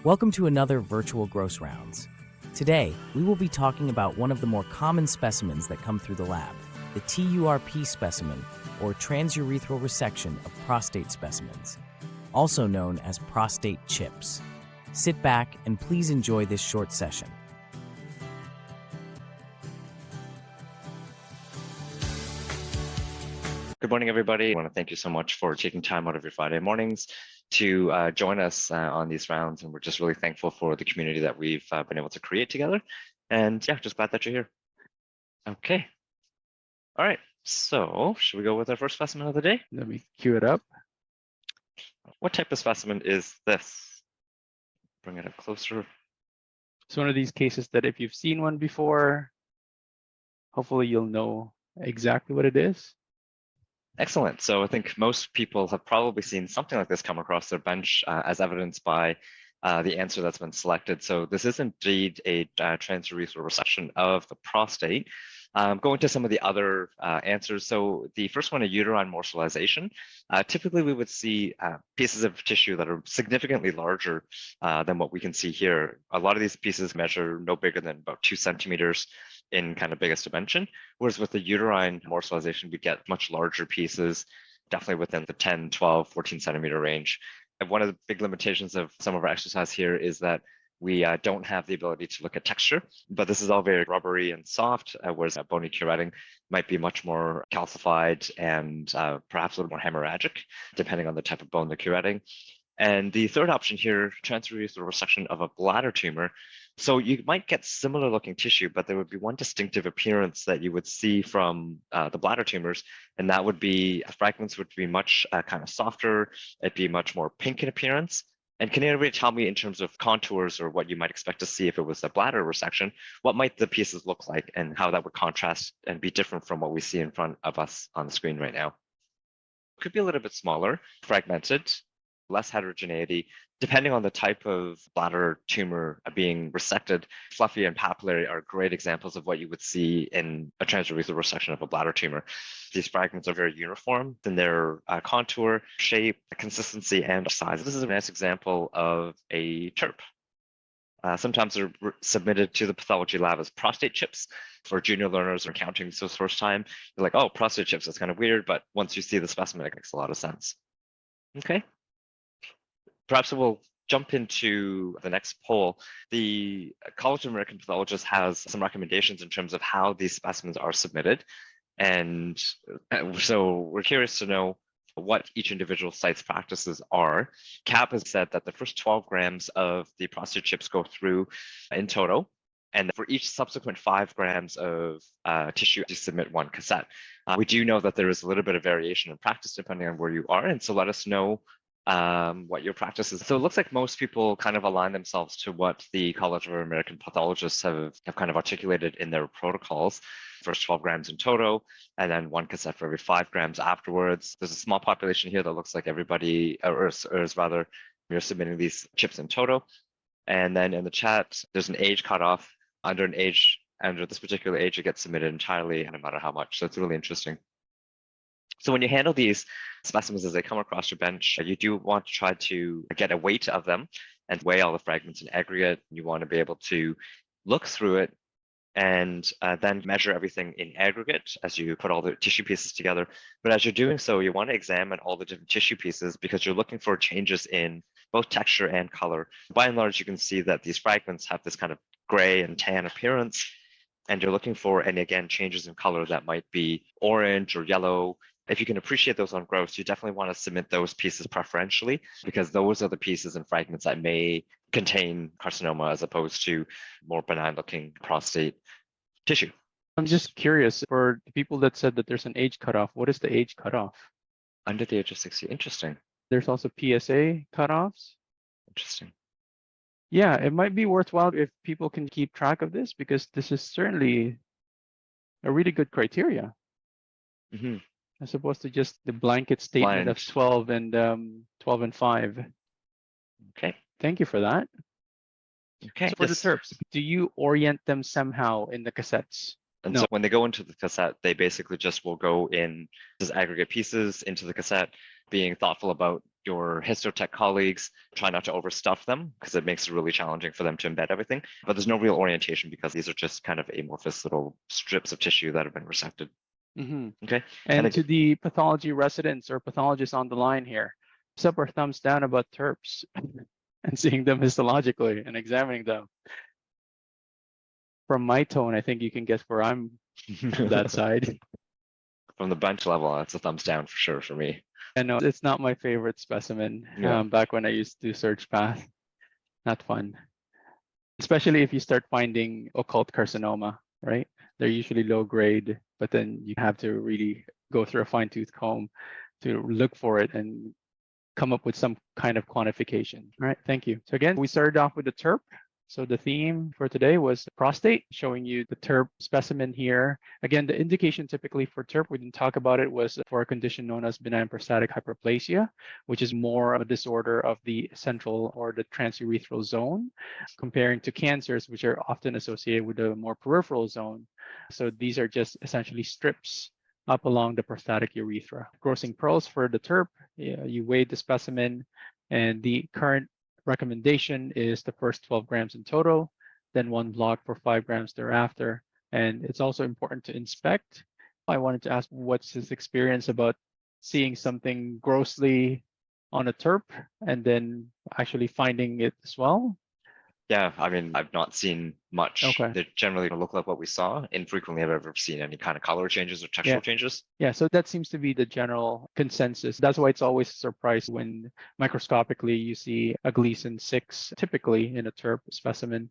Welcome to another virtual Gross Rounds. Today, we will be talking about one of the more common specimens that come through the lab, the TURP specimen, or Transurethral Resection of prostate specimens, also known as prostate chips. Sit back and please enjoy this short session. Good morning, everybody. I want to thank you so much for taking time out of your Friday mornings to join us on these rounds. And we're just really thankful for the community that we've been able to create together. And yeah, just glad that you're here. Okay. All right. So should we go with our first specimen of the day? Let me cue it up. What type of specimen is this? Bring it up closer. It's one of these cases that if you've seen one before, hopefully you'll know exactly what it is. Excellent. So I think most people have probably seen something like this come across their bench as evidenced by the answer that's been selected. So this is indeed a transurethral resection of the prostate. Going to some of the other answers. So the first one, a uterine morcellization. Typically, we would see pieces of tissue that are significantly larger than what we can see here. A lot of these pieces measure no bigger than about 2 centimeters in kind of biggest dimension. Whereas with the uterine morcellization, we get much larger pieces, definitely within the 10, 12, 14 centimeter range. And one of the big limitations of some of our exercise here is that we don't have the ability to look at texture, but this is all very rubbery and soft, whereas bony curretting might be much more calcified and perhaps a little more hemorrhagic, depending on the type of bone they're curretting. And the third option here, transurethral resection of a bladder tumor. So you might get similar looking tissue, but there would be one distinctive appearance that you would see from the bladder tumors, and that would be fragments would be much kind of softer. It'd be much more pink in appearance. And can anybody tell me in terms of contours or what you might expect to see if it was a bladder resection, what might the pieces look like and how that would contrast and be different from what we see in front of us on the screen right now? It could be a little bit smaller, fragmented, less heterogeneity, depending on the type of bladder tumor being resected. Fluffy and papillary are great examples of what you would see in a transurethral resection of a bladder tumor. These fragments are very uniform in their contour, shape, consistency, and size. This is a nice example of a TURP. Sometimes they're submitted to the pathology lab as prostate chips. For junior learners or counting this first time, you're like, oh, prostate chips, that's kind of weird, but once you see the specimen, it makes a lot of sense. Okay. Perhaps we'll jump into the next poll. The College of American Pathologists has some recommendations in terms of how these specimens are submitted. And so we're curious to know what each individual site's practices are. CAP has said that the first 12 grams of the prostate chips go through in total. And for each subsequent 5 grams of tissue, you submit 1 cassette. We do know that there is a little bit of variation in practice depending on where you are. And so let us know what your practice is. So it looks like most people kind of align themselves to what the College of American Pathologists have kind of articulated in their protocols. First 12 grams in total, and then 1 cassette for every 5 grams afterwards. There's a small population here that looks like everybody, or is rather, you're submitting these chips in total. And then in the chat, there's an age cutoff. Under this particular age, it gets submitted entirely, no matter how much. So it's really interesting. So when you handle these specimens as they come across your bench, you do want to try to get a weight of them and weigh all the fragments in aggregate. You want to be able to look through it and then measure everything in aggregate as you put all the tissue pieces together. But as you're doing so, you want to examine all the different tissue pieces because you're looking for changes in both texture and color. By and large, you can see that these fragments have this kind of gray and tan appearance, and you're looking for, and again, changes in color that might be orange or yellow. If you can appreciate those on gross, you definitely want to submit those pieces preferentially because those are the pieces and fragments that may contain carcinoma as opposed to more benign looking prostate tissue. I'm just curious, for the people that said that there's an age cutoff, what is the age cutoff? Under the age of 60. Interesting. There's also PSA cutoffs. Interesting. Yeah, it might be worthwhile if people can keep track of this because this is certainly a really good criteria. Mm-hmm. As opposed to just the blanket statement of 12 and 5. Okay. Thank you for that. Okay. So for the TURPs, do you orient them somehow in the cassettes? And No. so when they go into the cassette, they basically just will go in as aggregate pieces into the cassette, being thoughtful about your histotech colleagues, try not to overstuff them because it makes it really challenging for them to embed everything. But there's no real orientation because these are just kind of amorphous little strips of tissue that have been resected. Okay. And to the pathology residents or pathologists on the line here, thumbs up or thumbs down about TURPs and seeing them histologically and examining them. From my tone, I think you can guess where I'm on that side. From the bench level, that's a thumbs down for sure for me. I know it's not my favorite specimen. Yeah. Back when I used to do Surge Path, not fun. Especially if you start finding occult carcinoma, right? They're usually low grade, but then you have to really go through a fine tooth comb to look for it and come up with some kind of quantification. All right, thank you. So again, we started off with the TURP. So the theme for today was prostate, showing you the TURP specimen here. Again, the indication typically for TURP, we didn't talk about it, was for a condition known as benign prostatic hyperplasia, which is more of a disorder of the central or the transurethral zone, comparing to cancers, which are often associated with a more peripheral zone. So these are just essentially strips up along the prostatic urethra. Grossing pearls for the TURP, you weigh the specimen, and the current recommendation is the first 12 grams in total, then 1 block for 5 grams thereafter. And it's also important to inspect. I wanted to ask, what's his experience about seeing something grossly on a TURP and then actually finding it as well? Yeah, I mean, I've not seen much. Okay. They generally look like what we saw. Infrequently have I ever seen any kind of color changes or textural changes. Yeah, so that seems to be the general consensus. That's why it's always a surprise when microscopically you see a Gleason 6 typically in a TURP specimen.